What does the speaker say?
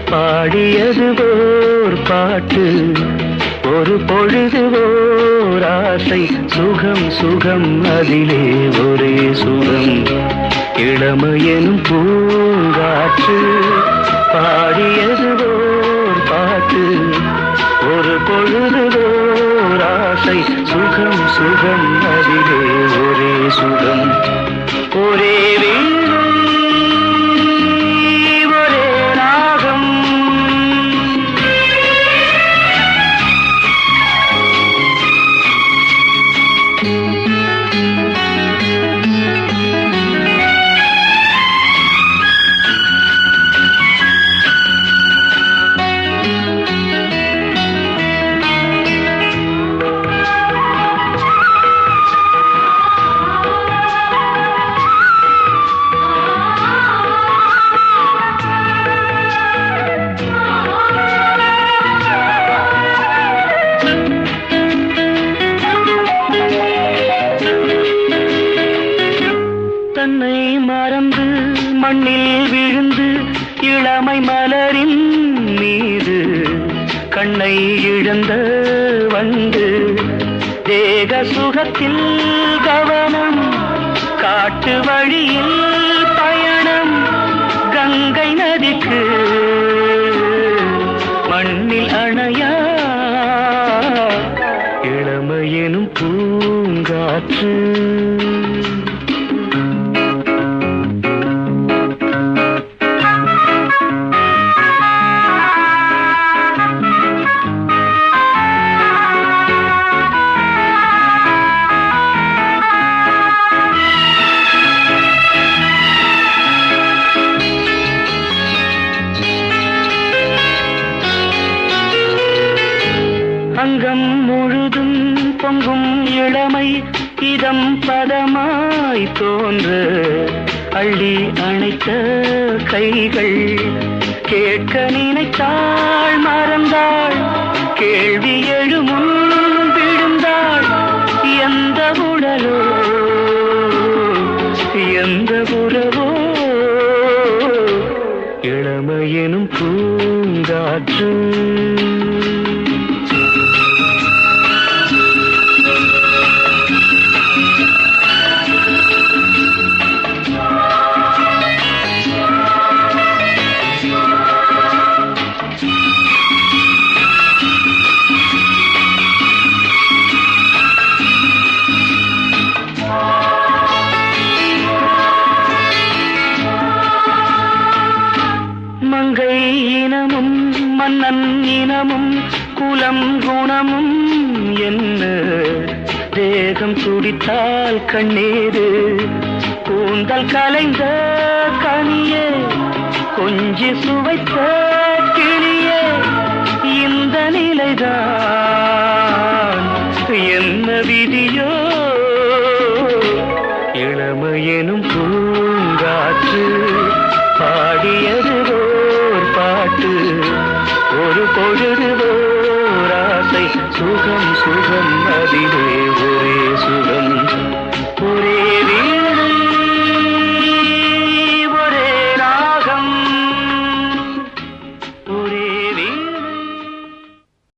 பாடியது ஓர் பாட்டு, ஒரு பொழுது ஓர் ஆசை. சுகம் சுகம் அதிலே ஒரே சுகம், இளமையெனும் பூங்காற்று. பாடியது ஓர் பாட்டு, ஒரு பொழுது ஓர் ஆசை. சுகம் சுகம் அதிலே ஒரே சுகம், ஒரே வீணை ஒரே ராகம். தன்னை மறந்து மண்ணில் விழுந்து இளமை மலரின் மீது கண்ணை இழந்த வந்து தேக சுகத்தில் கவனம், காட்டு வழியில் பயணம். கங்கை நதிக்கு மண்ணில் அணையா இளமையெனும் பூங்காற்று. அங்கம் முழுதும் பொங்கும் இளமை, இதம் பதமாய் தோன்ற அள்ளி அணைத்த கைகள். கேட்க நினைத்தாள் மறந்தாள், கேள்வி எழுமுன் விழுந்தாள். எந்த உடலோ எந்த உறவோ இளமையெனும் பூங்காற்று. மங்கை இனமும் மன்னன் இனமும் குலம் குணமும் என்ன, தேகம் துடித்தால் கண்ணீரு. கூந்தல் கலைந்த கனியே, கொஞ்சி சுவைத்த கிளியே. இந்த நிலைதான் என்ன விதியோ, இளமையெனும் பூங்காற்று. பாடியது ஓர் பாட்டு, ஒரு பொழுது ஓர் ஆசை. சுகம் சுகம் அதிலே